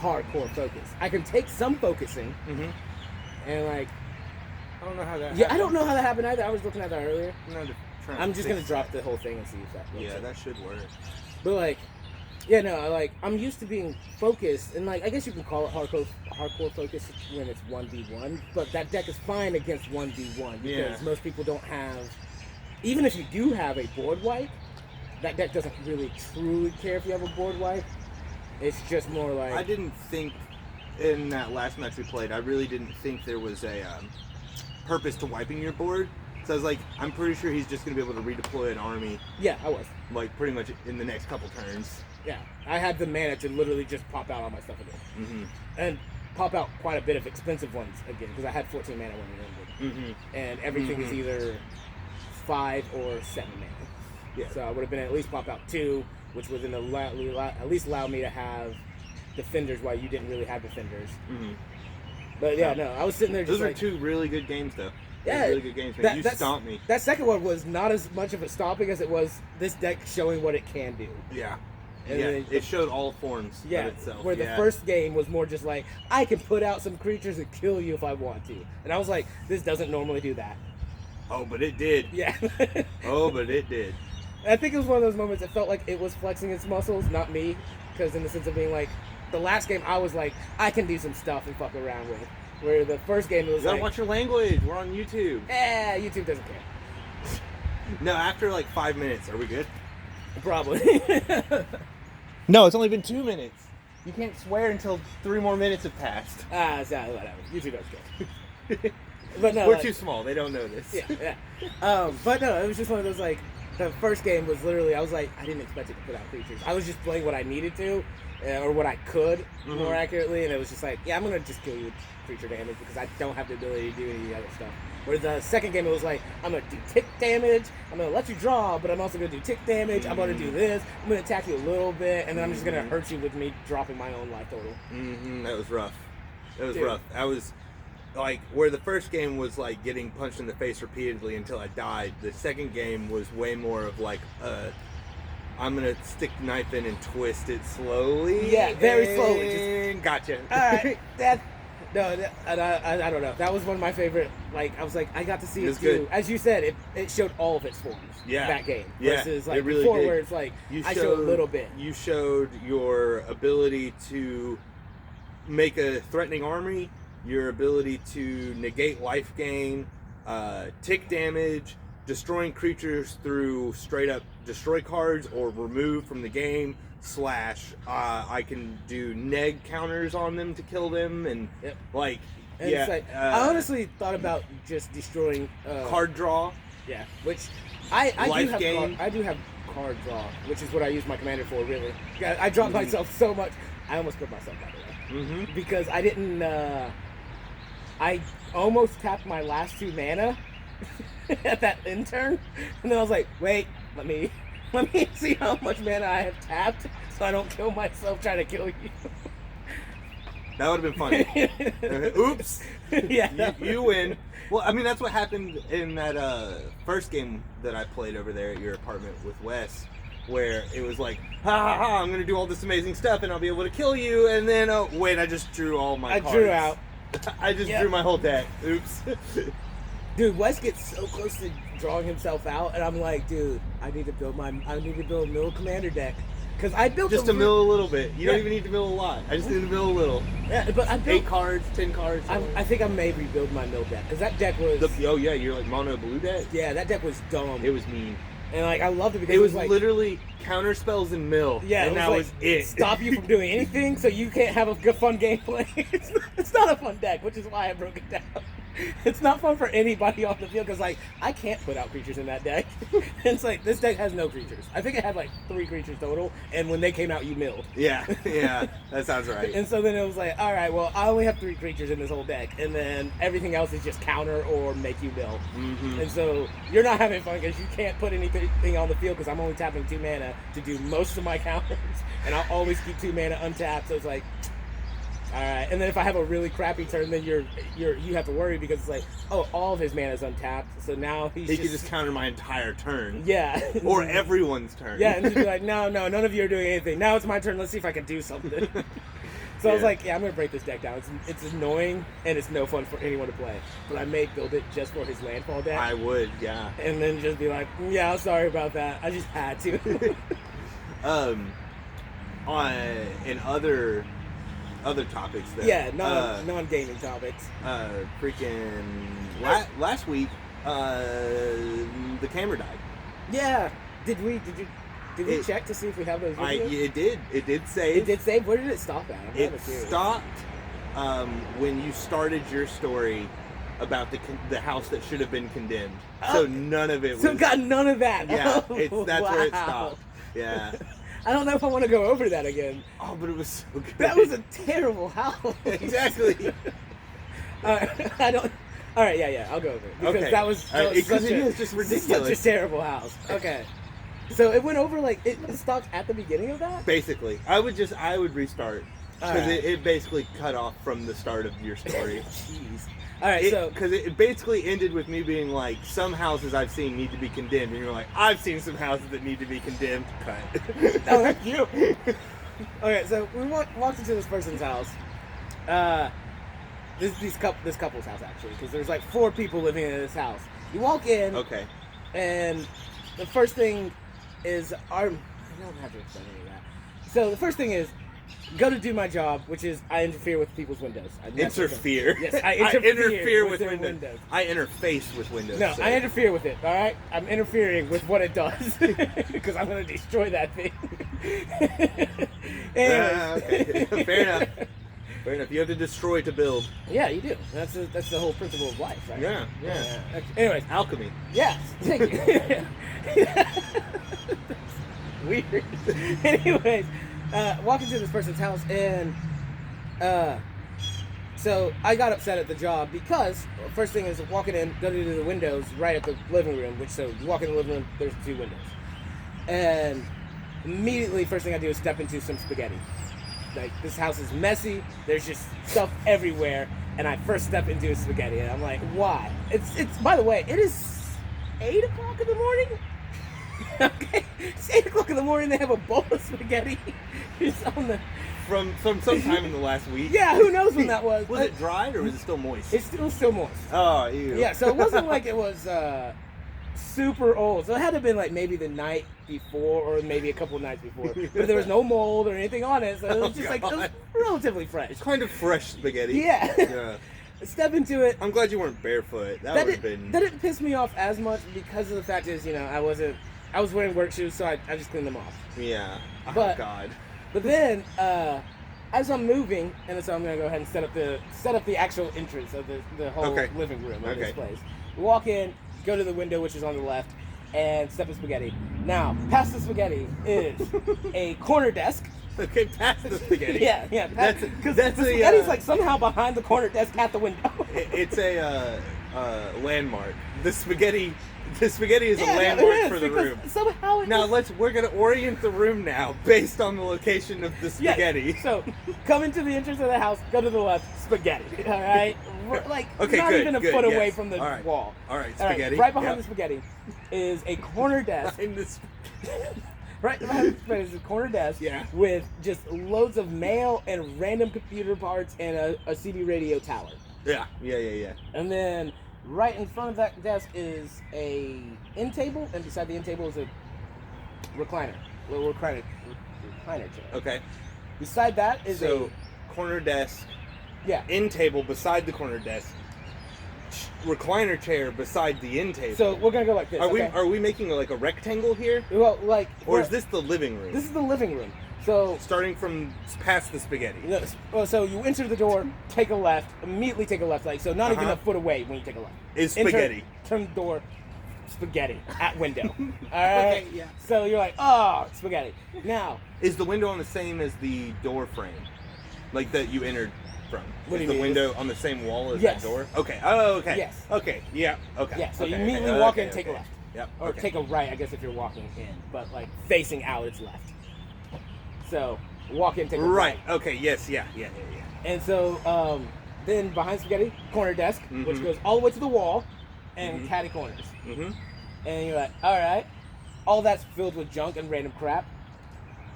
hardcore focus. I can take some focusing, and like, I don't know how that happened. Yeah, I don't know how that happened either. I was looking at that earlier. I'm just going to drop the whole thing and see if that works. Yeah, that should work. But like, yeah, no, like, I'm used to being focused, and like, I guess you can call it hardcore focus when it's 1v1, but that deck is fine against 1v1 because most people don't have, even if you do have a board wipe, that deck doesn't really truly care if you have a board wipe. It's just more like... I didn't think, in that last match we played, I really didn't think there was a purpose to wiping your board. So I was like, I'm pretty sure he's just going to be able to redeploy an army. Yeah, I was. Like, pretty much in the next couple turns. Yeah, I had the mana to literally just pop out all my stuff again. And pop out quite a bit of expensive ones again, because I had 14 mana when we ended. And everything is either 5 or 7 mana. Yeah. So I would have been at least pop out 2, which would at least allow me to have defenders while you didn't really have defenders. But yeah, no, I was sitting there just Those are 2 really good games, though. Yeah, really good games, man. You stomped me. That second one was not as much of a stomping as it was this deck showing what it can do. Yeah. And it showed all forms of itself. Where the first game was more just like, I can put out some creatures and kill you if I want to. And I was like, this doesn't normally do that. Oh, but it did. Yeah. Oh, but it did. I think it was one of those moments it felt like it was flexing its muscles, not me. Because in the sense of being like, the last game I was like, I can do some stuff and fuck around with. Where the first game it was you gotta watch your language. We're on YouTube. Yeah, YouTube doesn't care. No, after like 5 minutes, are we good? Probably. No, it's only been 2 minutes. You can't swear until 3 more minutes have passed. So whatever. YouTube doesn't care. But no, we're too small. They don't know this. Yeah. But no, it was just one of those like, the first game was literally, I was like, I didn't expect it to put out creatures. I was just playing what I needed to, or what I could, more accurately, and it was just like, yeah, I'm going to just kill you with creature damage because I don't have the ability to do any other stuff. Whereas the second game, it was like, I'm going to do tick damage, I'm going to let you draw, but I'm also going to do tick damage, I'm going to do this, I'm going to attack you a little bit, and then I'm just going to hurt you with me dropping my own life total. That was rough. That was rough. I was... Like, where the first game was, like, getting punched in the face repeatedly until I died, the second game was way more of, like, I'm going to stick the knife in and twist it slowly. Yeah, very slowly. Just, gotcha. Alright, I don't know. That was one of my favorite, like, I was like, I got to see it do. As you said, it showed all of its forms, that game. Versus, like, really before, where it's like, I showed a little bit. You showed your ability to make a threatening army, your ability to negate life gain, tick damage, destroying creatures through straight up destroy cards or remove from the game, / I can do neg counters on them to kill them, and like, and it's like, I honestly thought about just destroying card draw. Yeah, which I do have card draw, which is what I use my commander for, really. I dropped myself so much. I almost killed myself, by the way. Because I didn't... I almost tapped my last 2 mana at that end turn, and then I was like, wait, let me see how much mana I have tapped so I don't kill myself trying to kill you. That would have been funny. Oops. Yeah. You win. Well, I mean, that's what happened in that first game that I played over there at your apartment with Wes, where it was like, I'm going to do all this amazing stuff and I'll be able to kill you, and then, oh, wait, I just drew all my cards. I drew out. I just drew my whole deck. Oops. Dude, Wes gets so close to drawing himself out, and I'm like, dude, I need to build a mill commander deck. Because I built just to mill a little bit. You don't even need to mill a lot. I just need to mill a little. Yeah, but I built 8 cards, 10 cards. I think I may rebuild my mill deck, because that deck was... you're like mono blue deck? Yeah, that deck was dumb. It was mean. And like, I loved it because it was like, literally counter spells and mill. Yeah, and that was it. Stop you from doing anything, so you can't have a good fun gameplay. It's not a fun deck, which is why I broke it down. It's not fun for anybody on the field because like I can't put out creatures in that deck. It's like this deck has no creatures. I think it had like 3 creatures total, and when they came out, you milled. Yeah, that sounds right. And so then it was like, all right, well, I only have 3 creatures in this whole deck, and then everything else is just counter or make you mill. And so you're not having fun because you can't put anything on the field because I'm only tapping 2 mana to do most of my counters, and I'll always keep 2 mana untapped. So it's like, all right. And then if I have a really crappy turn, then you have to worry because it's like, oh, all of his mana is untapped, so now he can just counter my entire turn. Yeah. Or everyone's turn. Yeah, and he'd be like, no, none of you are doing anything. Now it's my turn. Let's see if I can do something. So I was like, yeah, I'm gonna break this deck down. It's annoying and it's no fun for anyone to play. But I may build it just for his landfall deck. I would, yeah. And then just be like, yeah, I'm sorry about that. I just had to. In other topics, though. Yeah, non-gaming topics. Freaking last week, the camera died. Yeah. Did we check to see if we have those videos? It did. It did save. It did save? Where did it stop at? It stopped when you started your story about the house that should have been condemned. So none of it was... So got none of that. Yeah, that's wow. where it stopped. Yeah. I don't know if I want to go over that again. Oh, but it was so good. That was a terrible house. Exactly. I don't... All right, yeah, I'll go over it. Because that was because it is just ridiculous. Such a terrible house. Okay. So it went over, like, it stopped at the beginning of that? Basically. I would restart. Because Right. it basically cut off from the start of your story. Jeez. All right, so... Because it basically ended with me being like, some houses I've seen need to be condemned. And you're like, I've seen some houses that need to be condemned. Cut. Oh, that's you. Okay, so we walked into this person's house. This couple's house, actually. Because there's like 4 people living in this house. You walk in... Okay. And the first thing is I don't have to explain any of that. So the first thing is go to do my job, which is I interfere with people's windows. Interfere? Yes, I interfere interfere with windows. I interface with windows. No, so. I interfere with it, all right? I'm interfering with what it does because I'm going to destroy that thing. Okay. Fair enough. Fair enough. You have to destroy to build. Yeah, you do. That's the whole principle of life, right? Yeah. Anyways. Alchemy. Yes. Thank you. Weird. Anyways, walk into this person's house and so I got upset at the job because first thing is walking in, go to the windows right at the living room, which so you walk in the living room, there's 2 windows. And immediately first thing I do is step into some spaghetti. Like, this house is messy, there's just stuff everywhere, and I first step into a spaghetti, and I'm like, why? It's by the way, it is 8 o'clock in the morning? Okay, it's 8 o'clock in the morning, they have a bowl of spaghetti. It's on the... From some time in the last week? Yeah, who knows when that was. Was it dried, or was it still moist? It's still moist. Oh, ew. Yeah, so it wasn't like it was super old. So it had to have been like maybe the night before or maybe a couple of nights before. But there was no mold or anything on it, so it was just like, it was relatively fresh. It's kind of fresh spaghetti. Yeah. Step into it. I'm glad you weren't barefoot. That would have been... That didn't piss me off as much because of the fact is, I was wearing work shoes, so I just cleaned them off. Yeah. Oh, but, God. But then, as I'm moving, and so I'm going to go ahead and set up the actual entrance of the whole living room of this place. Walk in, go to the window, which is on the left, and step in spaghetti. Now, past the spaghetti is a corner desk. Okay, past the spaghetti. Yeah. Because the spaghetti's like somehow behind the corner desk at the window. It's a landmark. The spaghetti is a landmark for the room. Somehow we're gonna orient the room now based on the location of the spaghetti. Yes. So come into the entrance of the house, go to the left, spaghetti. All right, not even a foot away from the wall. All right, spaghetti. Right behind the spaghetti is a corner desk. Right behind the spaghetti is a corner desk with just loads of mail and random computer parts and a CB radio tower. Yeah. And then right in front of that desk is a end table, and beside the end table is a recliner, little recliner chair. Okay. Beside that is corner desk. Yeah. End table beside the corner desk. Recliner chair beside the end table. So we're gonna go like this. Are we making like a rectangle here? Well, or is this the living room? This is the living room. So starting from past the spaghetti. So you enter the door, take a left, immediately take a left, not even a foot away when you take a left. Is spaghetti. Turn the door, spaghetti at window. All right. Okay, yeah. So you're like, oh, spaghetti. Now, is the window on the same as the door frame, like that you entered from? What do you the mean? window on the same wall as Yes. that door? Okay. Oh, okay. Yes. Okay. Yeah. Okay. Yeah. So okay, you immediately okay, walk in, take a left. Yep. Or take a right, I guess, if you're walking in, but facing out, it's left. So walk in, take a right. Okay. Yes. Yeah. And so then behind spaghetti, corner desk, which goes all the way to the wall, and catty corners. Mm-hmm. And you're like, all right, all that's filled with junk and random crap.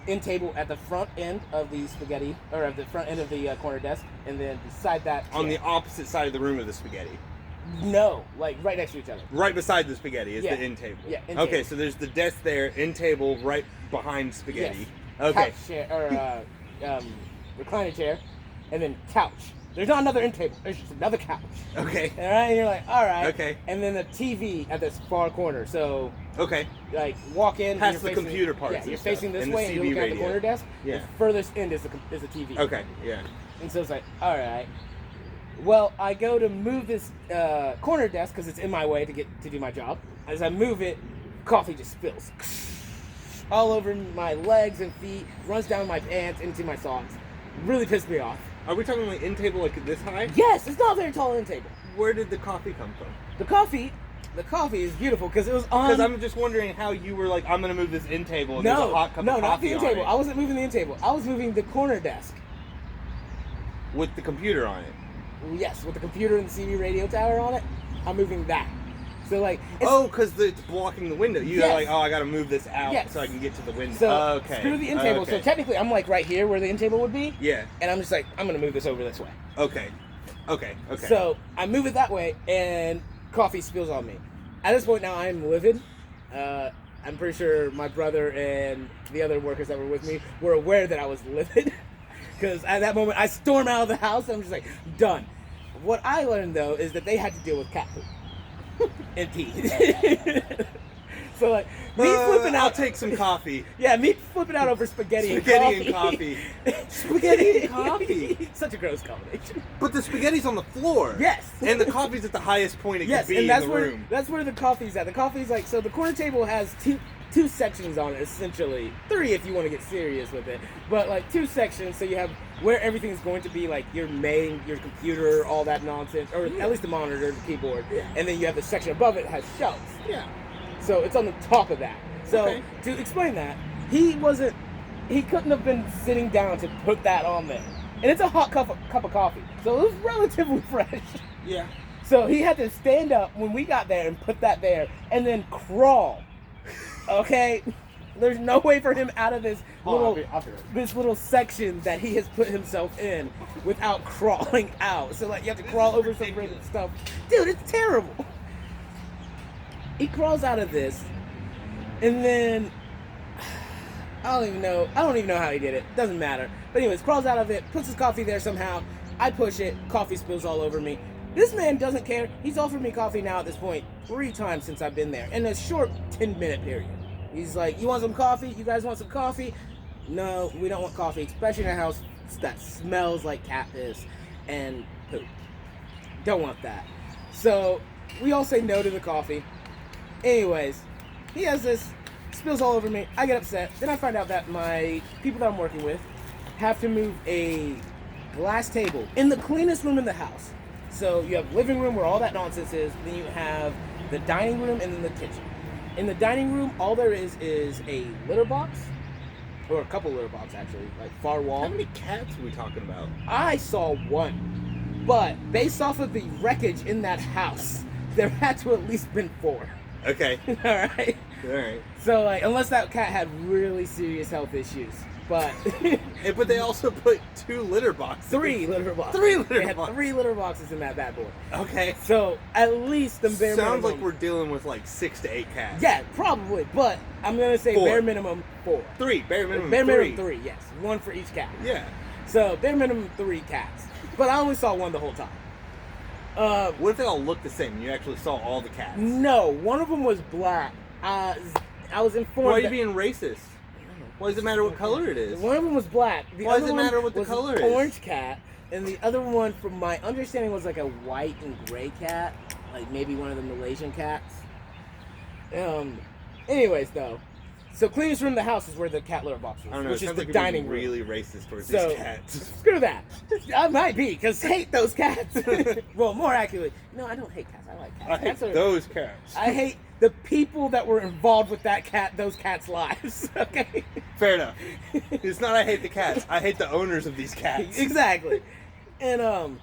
end table at the front end of the spaghetti, or at the front end of the corner desk, and then beside that On the chair. opposite side of the room of the spaghetti. No, like right next to each other. Right beside the spaghetti is Yeah. the end table. Yeah, end Okay, table. so there's the desk there, end table right behind spaghetti. Yes. Okay. Couch chair, or recliner chair, and then couch. There's not another end table. There's just another couch. Okay. All right, and you're like, all right. Okay. And then the TV at this far corner. So, Okay. like, walk in. Past you're the facing, computer parts Yeah, and you're stuff, facing this and the way, and you're CB looking at the radio. corner desk. Yeah. The furthest end is the TV. Okay. Yeah. And so it's like, all right. Well, I go to move this corner desk because it's in my way to do my job. As I move it, coffee just spills all over my legs and feet, runs down my pants into my socks. Really pissed me off. Are we talking like end table like this high? Yes, it's not a very tall end table. Where did the coffee come from? The coffee is beautiful because it was on. Because I'm just wondering how you were like, I'm gonna move this end table and there's a hot cup of not coffee the end on table. it I wasn't moving the end table. I was moving the corner desk. with the computer on it. Yes, with the computer and the CB radio tower on it. I'm moving that. So like, it's, Oh, because it's blocking the window. You're Yes. like, oh, I gotta move this out Yes. so I can get to the window. so Okay. screw the end table. Okay. So technically, I'm like right here where the end table would be, Yeah. and I'm just like, I'm gonna move this over this way. Okay. Okay. Okay. So I move it that way, and coffee spills on me. At this point now, I am livid. I'm pretty sure my brother and the other workers that were with me were aware that I was livid, because at that moment I storm out of the house. And I'm just like, done. What I learned though is that they had to deal with cat poop and pee. So like me flipping I'll out. take some coffee. Yeah, me flipping out over spaghetti Spaghetti and coffee. Spaghetti and coffee. Such a gross combination. But the spaghetti's on the floor. Yes. And the coffee's at the highest point it Yes, can be and that's in the where room. that's where the coffee's at. The coffee's like, so the corner table has two sections on it, essentially. 3 if you want to get serious with it. But like 2 sections, so you have where everything's going to be, like your computer, all that nonsense, or at least the monitor, the keyboard. Yeah. And then you have the section above it that has shelves. Yeah. So it's on the top of that. So Okay. to explain that, he couldn't have been sitting down to put that on there. And it's a hot cup of coffee. So it was relatively fresh. Yeah. So he had to stand up when we got there and put that there and then crawl. Okay? There's no way for him out of this little section that he has put himself in without crawling out. So like you have to crawl over some random stuff. Dude, it's terrible. He crawls out of this and then I don't even know how he did it. Doesn't matter. But anyways, crawls out of it, puts his coffee there somehow. I push it, coffee spills all over me. This man doesn't care. He's offered me coffee now at this point 3 times since I've been there in a short 10-minute period. He's like, you want some coffee? You guys want some coffee? No, we don't want coffee, especially in a house that smells like cat piss and poop. Don't want that. So we all say no to the coffee. Anyways, he has this, spills all over me. I get upset. Then I find out that my people that I'm working with have to move a glass table in the cleanest room in the house. So you have living room where all that nonsense is. Then you have the dining room and then the kitchen. In the dining room, all there is a litter box, or a couple litter boxes actually, like far wall. How many cats are we talking about? I saw 1, but based off of the wreckage in that house, there had to at least been 4. Okay. All right. All right. So like, unless that cat had really serious health issues, but But they also put 2 litter boxes. 3 litter boxes. 3 litter They had boxes. 3 litter boxes in that bad boy. Okay. So at least the bare Sounds minimum. like we're dealing with like 6 to 8 cats. Yeah, probably, but I'm gonna say 4. bare minimum 4. 3. Bare minimum. Bare 3. minimum 3, yes, 1 for each cat. Yeah. So bare minimum 3 cats, but I only saw 1 the whole time. What if they all look the same and you actually saw all the cats? No, one of them was black. I was informed. Why are you that- being racist? Why does it matter what color it is? One of them was black. The Why does other it matter one what the was color an is? orange cat, and the other one, from my understanding, was like a white and gray cat, like maybe one of the Malaysian cats. Anyways, though, so cleanest room in the house is where the cat litter box is, I don't know. which it is sounds the like you're dining being room. really racist towards So these cats. screw that. I might be, because hate those cats. Well, more accurately, no, I don't hate cats. I like cats. I hate Cats are- those cats. I hate the people that were involved with those cats' lives. Okay. Fair enough. It's not I hate the cats. I hate the owners of these cats. Exactly. And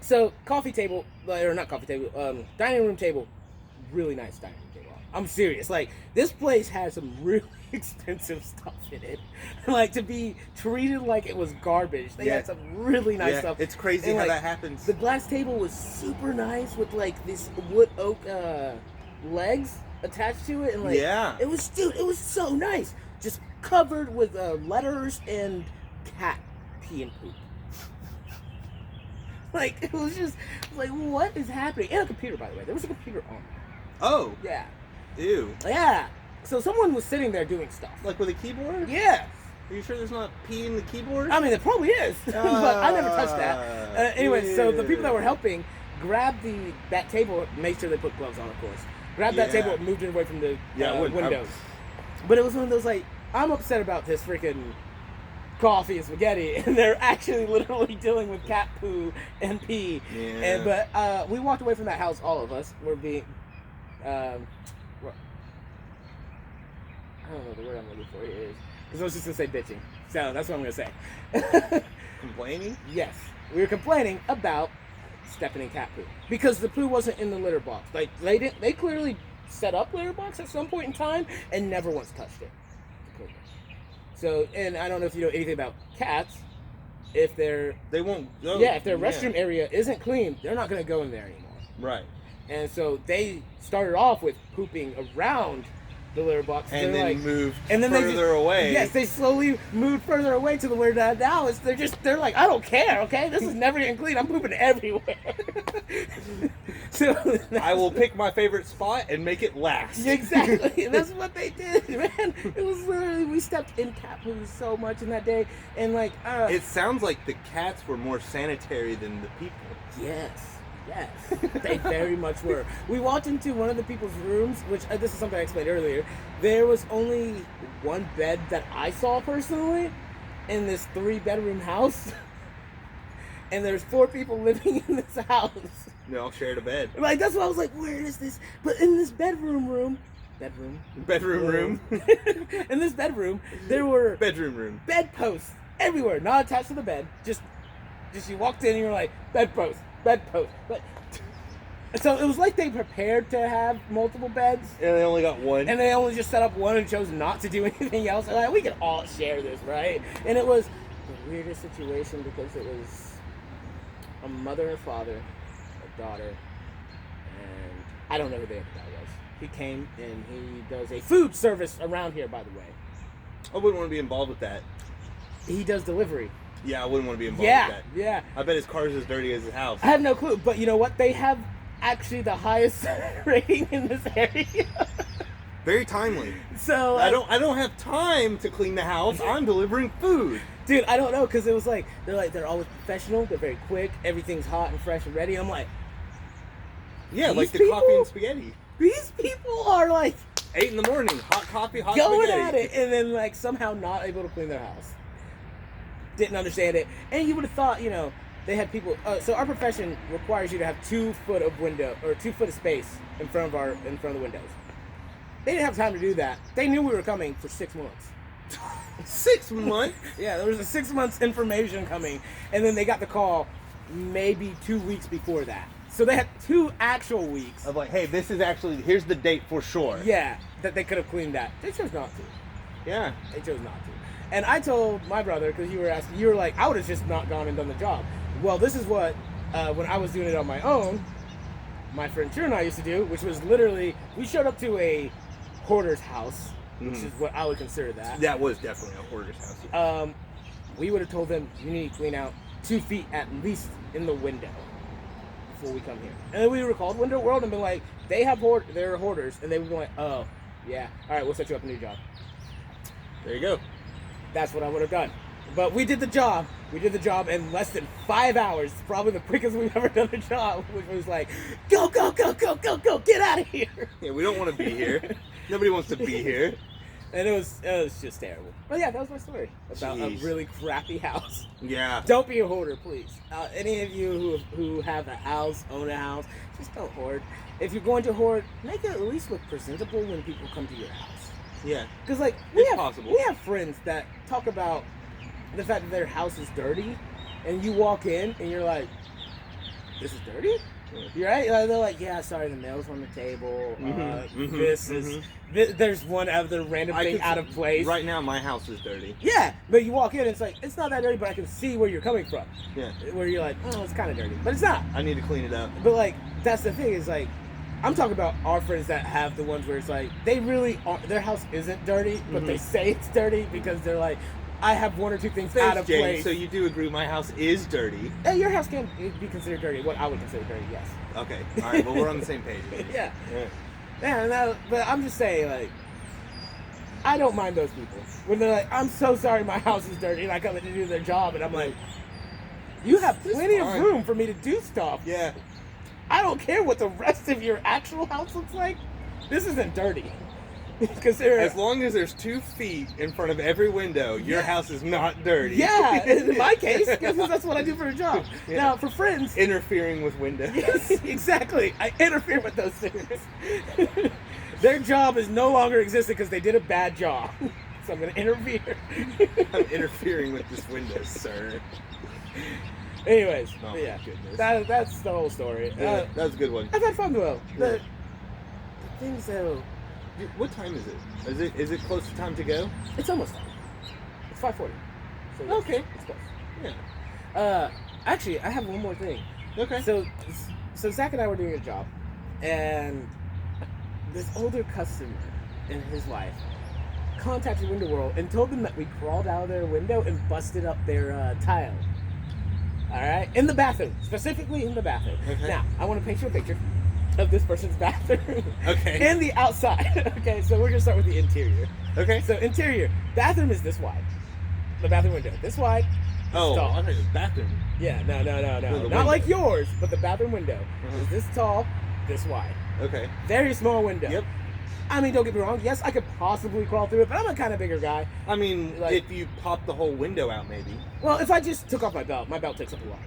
so coffee table, or not coffee table, dining room table, really nice dining room table. I'm serious. Like, this place had some really expensive stuff in it. Like, to be treated like it was garbage. They had some really nice stuff. It's crazy and, how like, that happens. The glass table was super nice with, like, this wood oak legs attached to it. And, like, it was so nice. Just covered with letters and cat pee and poop. Like, it was just, like, what is happening? And a computer, by the way. There was a computer on. Oh. Yeah. Ew. Yeah. So someone was sitting there doing stuff. Like with a keyboard? Yeah. Are you sure there's not pee in the keyboard? I mean, it probably is. But I never touched that. Anyway, so the people that were helping grabbed that table, made sure they put gloves on, of course. Grabbed that table and moved it away from the windows. But it was one of those, like, I'm upset about this freaking coffee and spaghetti, and they're actually literally dealing with cat poo and pee. Yeah. But we walked away from that house, all of us. We're being... I don't know the word I'm looking for here is. Because I was just going to say bitching. So that's what I'm going to say. Complaining? Yes. We were complaining about stepping in cat poo. Because the poo wasn't in the litter box. Like, they clearly set up litter box at some point in time and never once touched it. So, and I don't know if you know anything about cats. If they won't go. Yeah, if their restroom area isn't clean, they're not going to go in there anymore. Right. And so they started off with pooping around the litter box. And then moved further away. Yes, they slowly moved further away to the where now they're like, I don't care, okay? This is never getting clean. I'm pooping everywhere. So I will pick my favorite spot and make it last. Exactly. And that's what they did, man. It was literally, we stepped in cat poo so much in that day. And like, it sounds like the cats were more sanitary than the people. Yes. Yes, they very much were. We walked into one of the people's rooms, which this is something I explained earlier. There was only one bed that I saw personally in this 3-bedroom house. And there's 4 people living in this house. They all shared a bed. Like, that's why I was like, where is this? But in this bedroom room. In this bedroom, there were bedposts everywhere, not attached to the bed. Just you walked in and you were like, bedpost. But so it was like they prepared to have multiple beds, and they only got one, and they only just set up one and chose not to do anything else. And like, we can all share this, right? And it was the weirdest situation because it was a mother and father, a daughter, and I don't know who the other guy was. He came and he does a food service around here, by the way. I wouldn't want to be involved with that. He does delivery. Yeah, I wouldn't want to be involved with that. Yeah. I bet his car's as dirty as his house. I have no clue, but you know what? They have actually the highest rating in this area. Very timely. So I don't have time to clean the house. I'm delivering food. Dude, I don't know, because it was like they're always professional. They're very quick. Everything's hot and fresh and ready. I'm like, yeah, like the coffee and spaghetti. These people are like 8 in the morning, hot coffee, hot going spaghetti. at it, and then like somehow not able to clean their house. Didn't understand it, and you would have thought, they had people. So our profession requires you to have 2 foot of window or 2 foot of space in front of the windows. They didn't have time to do that. They knew we were coming for 6 months. 6 months? Yeah, there was a 6 months information coming, and then they got the call maybe 2 weeks before that. So they had 2 actual weeks of like, hey, here's the date for sure. Yeah, that they could have cleaned that. They chose not to. Yeah, they chose not to. And I told my brother, because you were like, I would have just not gone and done the job. Well, this is what, when I was doing it on my own, my friend Drew and I used to do, which was literally, we showed up to a hoarder's house, which is what I would consider that. That was definitely a hoarder's house. We would have told them, you need to clean out 2 feet at least in the window before we come here. And then we would have called Window World and been like, they're hoarders. And they would be like, oh, yeah, all right, we'll set you up a new job. There you go. That's what I would have done. But we did the job. We did the job in less than 5 hours. Probably the quickest we've ever done a job. Which was like, go, go, go, go, go, go, get out of here. Yeah, we don't want to be here. Nobody wants to be here. And it was just terrible. But yeah, that was my story about a really crappy house. Yeah. Don't be a hoarder, please. Any of you who have a house, own a house, just don't hoard. If you're going to hoard, make it at least look presentable when people come to your house. Yeah. Because, like, we have friends that talk about the fact that their house is dirty, and you walk in, and you're like, this is dirty? You're right. They're like, yeah, sorry, the mail's on the table. There's one other random thing out of place. Right now, my house is dirty. Yeah, but you walk in, and it's like, it's not that dirty, but I can see where you're coming from. Yeah. Where you're like, oh, it's kind of dirty, but it's not. I need to clean it up. But like, that's the thing is like, I'm talking about our friends that have the ones where it's like, they really are, their house isn't dirty, but they say it's dirty because they're like, I have one or two things out of James, place. so you do agree my house is dirty? Hey, your house can be considered dirty. What I would consider dirty, yes. Okay, all right. Well, we're on the same page. Yeah. No, but I'm just saying, like, I don't mind those people when they're like, "I'm so sorry, my house is dirty," and I come in to do their job, and I'm like, "You have plenty of room for me to do stuff. Yeah. I don't care what the rest of your actual house looks like. This isn't dirty." Because as long as there's 2 feet in front of every window, your house is not dirty. Yeah, in my case, because that's what I do for a job. Yeah. Now, for friends, interfering with windows. Yes, exactly. I interfere with those things. Their job is no longer existing because they did a bad job. So I'm going to interfere. I'm interfering with this window, sir. Anyways, Oh, yeah, goodness. that's the whole story. Yeah, that was a good one. I've had fun though. Yeah. The things though. What time is it? Is it close to time to go? It's almost time. It's 5:40. So Okay. It's close. Yeah. Actually, I have one more thing. Okay. So Zach and I were doing a job, and this older customer and his wife contacted Window World and told them that we crawled out of their window and busted up their tile. All right, in the bathroom, specifically in the bathroom. Okay. Now, I want to paint you a picture of this person's bathroom. Okay. And the outside. Okay, so we're gonna start with the interior. Okay. So interior, bathroom is this wide. The bathroom window, this wide. Oh, tall. I thought it was bathroom. Yeah, no. The Not window. like yours, but the bathroom window Uh-huh. is this tall, this wide. Okay. Very small window. Yep. I mean, don't get me wrong. Yes, I could possibly crawl through it, but I'm a kind of bigger guy. I mean, Like- if you pop the whole window out, maybe. Well, if I just took off my belt takes up a lot.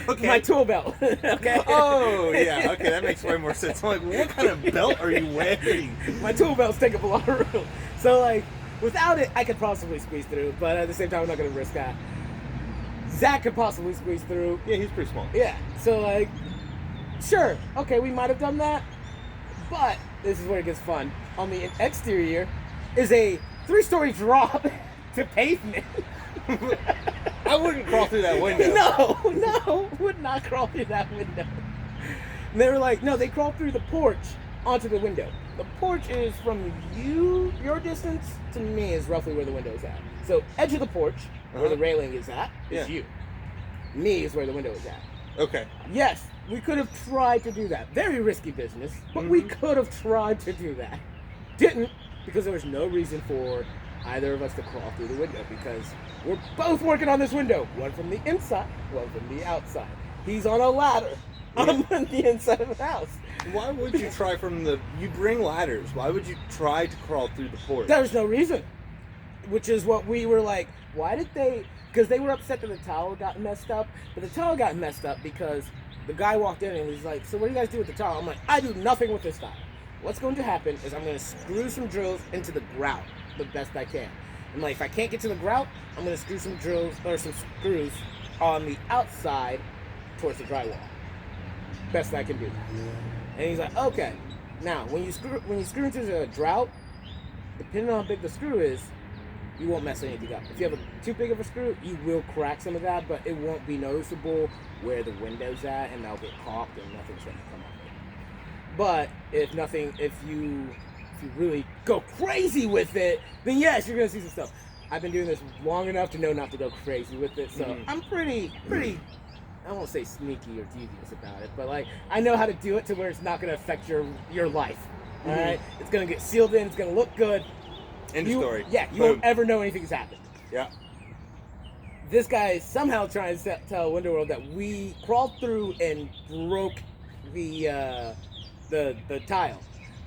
Okay. My tool belt. Okay. Oh, yeah. Okay, that makes way more sense. I'm like, what kind of belt are you wearing? My tool belts take up a lot of room. So, like, without it, I could possibly squeeze through, but at the same time, I'm not going to risk that. Zach could possibly squeeze through. Yeah, he's pretty small. Yeah. So, like, sure. Okay, we might have done that, but this is where it gets fun. On the exterior is a 3-story drop to pavement. I wouldn't crawl through that window. No, would not crawl through that window. And they were like, no, they crawled through the porch onto the window. The porch is from your distance to me is roughly where the window is at. So edge of the porch, where the railing is at, is you. Me is where the window is at. Okay. Yes, we could have tried to do that. Very risky business, but we could have tried to do that. Didn't, because there was no reason for either of us to crawl through the window because we're both working on this window. One from the inside, one from the outside. He's on a ladder on the inside of the house. Why would you try you bring ladders. Why would you try to crawl through the porch? There's no reason. Which is what we were like, why did they, because they were upset that the towel got messed up, but the towel got messed up because the guy walked in and was like, so what do you guys do with the towel? I'm like, I do nothing with this towel. What's going to happen is I'm going to screw some drills into the grout the best I can. I'm like, if I can't get to the grout, I'm going to screw some drills or some screws on the outside towards the drywall. Best I can do. And he's like, okay. Now, when you screw into the grout, depending on how big the screw is, you won't mess anything up. If you have too big of a screw, you will crack some of that, but it won't be noticeable where the window's at, and they'll get caulked and nothing's going to come up. But if you really go crazy with it, then yes, you're going to see some stuff. I've been doing this long enough to know not to go crazy with it, so I'm pretty, I won't say sneaky or devious about it, but like, I know how to do it to where it's not going to affect your life. All right? It's going to get sealed in, it's going to look good. End of story. Yeah, you won't ever know anything's happened. Yeah. This guy is somehow trying to tell Window World that we crawled through and broke the tile.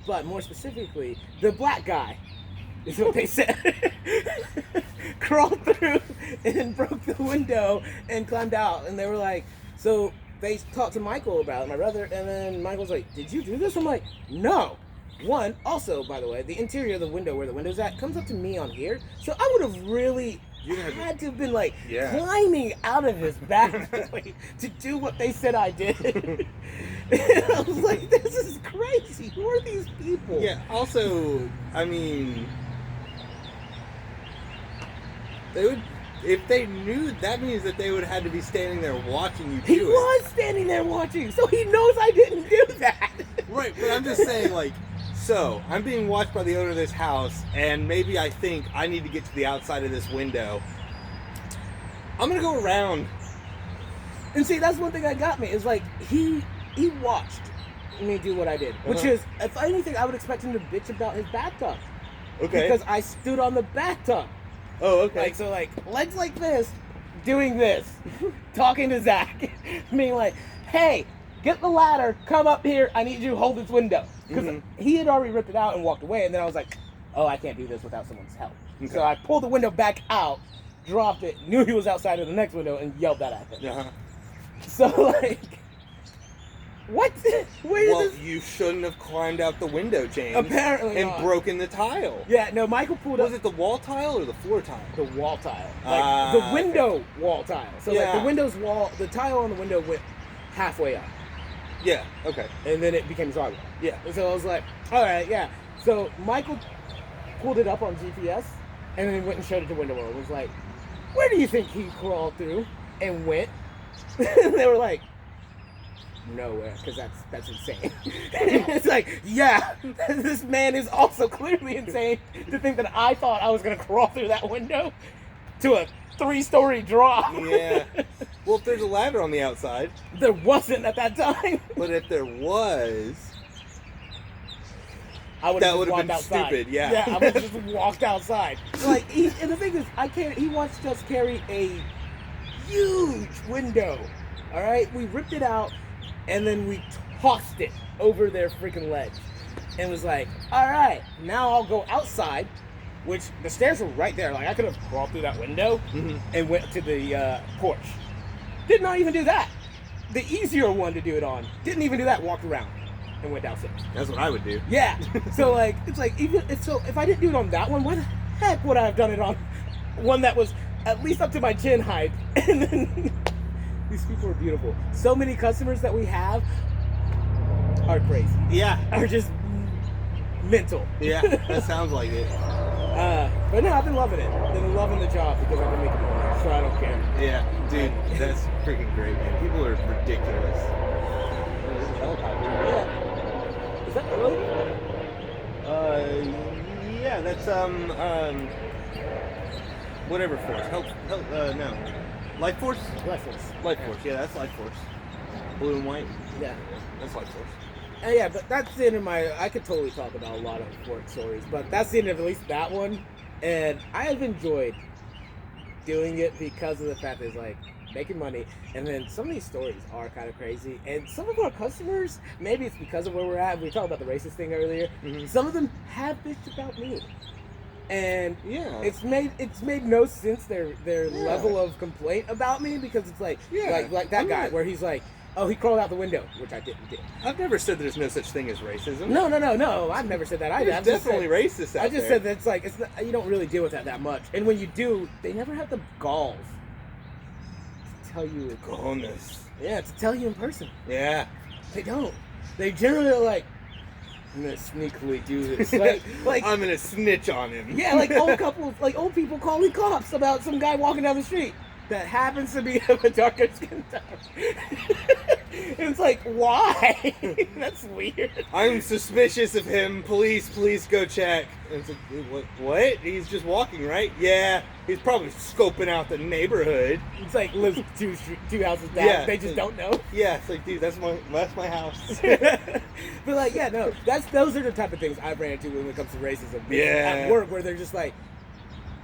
But more specifically, the black guy is what they said. Crawled through and broke the window and climbed out. And they were like, so they talked to Michael about it, my brother, and then Michael's like, did you do this? I'm like, no. One, also, by the way, the interior of the window where the window's at comes up to me on here. So I would have really You had had to have been like Yeah. climbing out of his back to do what they said I did. And I was like, this is crazy. Who are these people? Yeah. Also, I mean, they would. If they knew, that means that they would have had to be standing there watching you do He it. was standing there watching, so he knows I didn't do that. Right, but I'm just saying, like, so I'm being watched by the owner of this house, and maybe I think I need to get to the outside of this window. I'm gonna go around. And see, that's one thing that got me, is like, he watched me do what I did. Which is, if anything, I would expect him to bitch about his bathtub. Okay. Because I stood on the bathtub. Oh, okay. Like, so like, legs like this, doing this, talking to Zach, being like, hey, get the ladder, come up here, I need you to hold this window. Because he had already ripped it out and walked away, and then I was like, oh, I can't do this without someone's help. Okay. So I pulled the window back out, dropped it, knew he was outside of the next window, and yelled that at him. Uh-huh. So like, what? Where is Well, this? you shouldn't have climbed out the window, James. Apparently and not. broken the tile. Yeah, no, Michael pulled up Was it the wall tile or the floor tile? the wall tile. Like, the window wall tile. So like, Yeah. the window's wall, the tile on the window went halfway up. Yeah. Okay. And then it became drywall. Yeah. And so I was like, all right, yeah. So Michael pulled it up on GPS, and then he went and showed it to Window World. And was like, where do you think he crawled through and went? And they were like, nowhere, because that's insane. It's like, yeah, this man is also clearly insane to think that I thought I was going to crawl through that window to a 3-story drop. Yeah. Well, if there's a ladder on the outside. There wasn't at that time. But if there was, I would that have would have walked been outside. stupid. Yeah. Yeah, I would have just walked outside. Like, and the thing is, he watched us carry a huge window. All right, we ripped it out, and then we tossed it over their freaking ledge, and was like, all right, now I'll go outside. Which the stairs were right there. Like, I could have crawled through that window and went to the porch. Did not even do that. The easier one to do it on. Didn't even do that. Walked around and went downstairs. That's what I would do. Yeah. So like, it's like, even if I didn't do it on that one, why the heck would I have done it on one that was at least up to my chin height? And then these people are beautiful. So many customers that we have are crazy. Yeah. Are just mental. Yeah. That sounds like it. But no, I've been loving it. I've been loving the job because I've been making money, so I don't care. Yeah, dude, that's freaking great, man. People are ridiculous. There's a helicopter. Yeah. Is that early? Yeah, that's whatever force. No, Life Force. Life Force. Life Force. Yeah, that's Life Force. Blue and white. Yeah. That's Life Force. Yeah, but that's the end of I could totally talk about a lot of work stories, but that's the end of at least that one. And I have enjoyed doing it because of the fact that it's like making money. And then some of these stories are kind of crazy. And some of our customers, maybe it's because of where we're at. We talked about the racist thing earlier. Some of them have bitched about me. And yeah, it's made no sense their level of complaint about me, because it's like like that guy where he's like, oh, he crawled out the window, which I didn't do. I've never said there's no such thing as racism. No. I've never said that either. There's definitely racists out I just there. said that it's like, you don't really deal with that much. And when you do, they never have the balls to tell you. Cojones. Yeah, to tell you in person. Yeah. They don't. They generally are like, I'm gonna sneakily do this. Like I'm gonna snitch on him. yeah, like old people calling cops about some guy walking down the street that happens to be of a darker skin tone. And it's like, why? That's weird. I'm suspicious of him. Please go check. And it's like, what? He's just walking, right? Yeah. He's probably scoping out the neighborhood. It's like lives two houses down. Yeah. They just don't know. Yeah, it's like, dude, that's my house. But like, yeah, no, those are the type of things I've ran into when it comes to racism. Yeah. At work, where they're just like,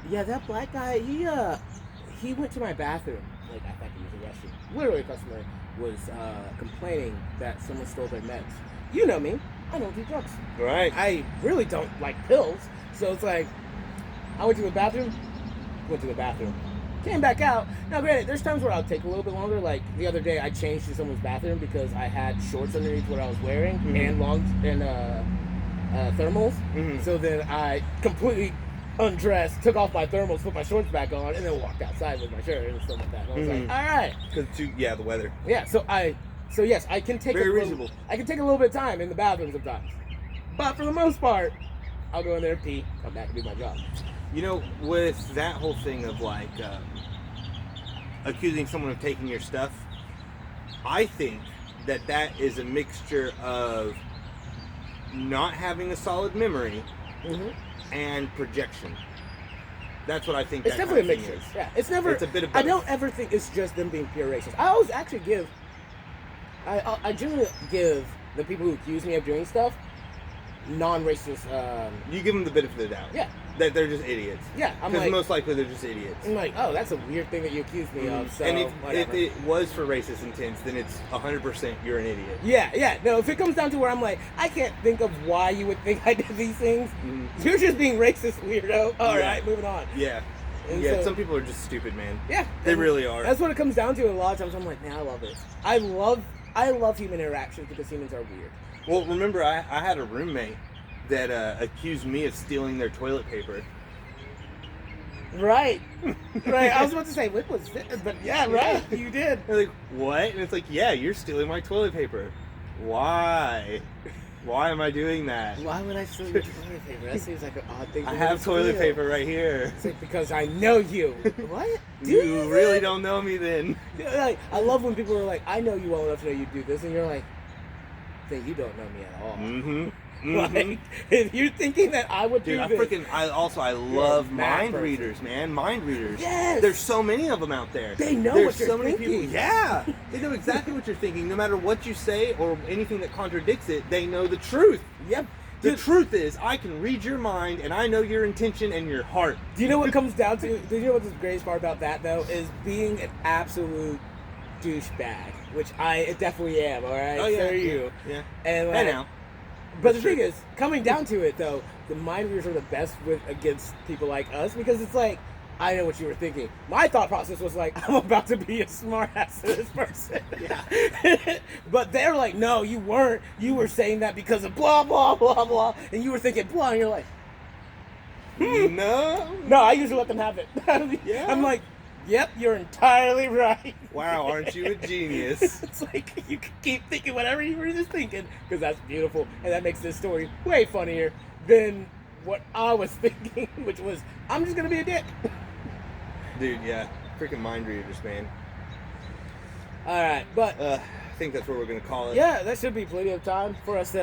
yeah, that black guy, he went to my bathroom. Like, I thought he was a restroom. Literally, a customer was complaining that someone stole their meds. You know me. I don't do drugs. Right. I really don't like pills. So it's like, I went to the bathroom, came back out. Now, granted, there's times where I'll take a little bit longer. Like, the other day, I changed to someone's bathroom because I had shorts underneath what I was wearing and thermals. So then I completely undressed, took off my thermals, put my shorts back on, and then walked outside with my shirt and stuff like that. And I was like, all right. Because the weather. Yeah, so yes, I can take Very a little, reasonable. I can take a little bit of time in the bathroom sometimes. But for the most part, I'll go in there and pee, come back and do my job. You know, with that whole thing of like accusing someone of taking your stuff, I think that is a mixture of not having a solid memory and projection. That's what I think. It's that definitely a kind of thing mixture. is. Yeah, it's never. It's a bit of I both. don't ever think it's just them being pure racist. I always actually give. I generally give the people who accuse me of doing stuff non-racist. You give them the benefit of the doubt. Yeah. That they're just idiots. Yeah, I'm Because like, most likely they're just idiots. I'm like, oh, that's a weird thing that you accused me of. So and if whatever. it was for racist intents, then it's 100% you're an idiot. Yeah. No, if it comes down to where I'm like, I can't think of why you would think I did these things. You're just being racist, weirdo. All right, moving on. Yeah. And Yeah, so- some people are just stupid, man. Yeah, They and really are. That's what it comes down to. A lot of times, I'm like, man, I love this. I love human interactions because humans are weird. Well, remember, I had a roommate that accused me of stealing their toilet paper. Right. I was about to say, what was this? But yeah, right. You did. They're like, what? And it's like, yeah, you're stealing my toilet paper. Why? Why am I doing that? Why would I steal your toilet paper? That seems like an odd thing. I have toilet paper right here. It's like, because I know you. What? Do You really don't know me then. Like, I love when people are like, I know you well enough to know you do this, and you're like, then you don't know me at all. Mm-hmm. Like, if you're thinking that I would Dude, do this. I love mad mind person. readers, man. Mind readers. Yes. There's so many of them out there. They know There's what you're so many thinking. people. Yeah. They know exactly what you're thinking. No matter what you say or anything that contradicts it, they know the truth. Yep. The Dude, truth is, I can read your mind and I know your intention and your heart. do you know what it comes down to? Do you know what the greatest part about that, though? Is being an absolute douchebag, which I definitely am, all right? Oh, yeah. So are you. Yeah. And Hey like, now. but the thing is, coming down to it, though, the mind readers are the best against people like us because it's like, I know what you were thinking. My thought process was like, I'm about to be a smart ass to this person. Yeah. But they're like, no, you weren't. You were saying that because of blah, blah, blah, blah. And you were thinking blah, and you're like, No. no, I usually let them have it. Yeah. I'm like, yep, you're entirely right. Wow, aren't you a genius? It's like you can keep thinking whatever you were just thinking because that's beautiful, and that makes this story way funnier than what I was thinking, which was I'm just gonna be a dick. Dude, yeah. Freaking mind readers, man. All right, but I think that's what we're going to call it. yeah, that should be plenty of time for us to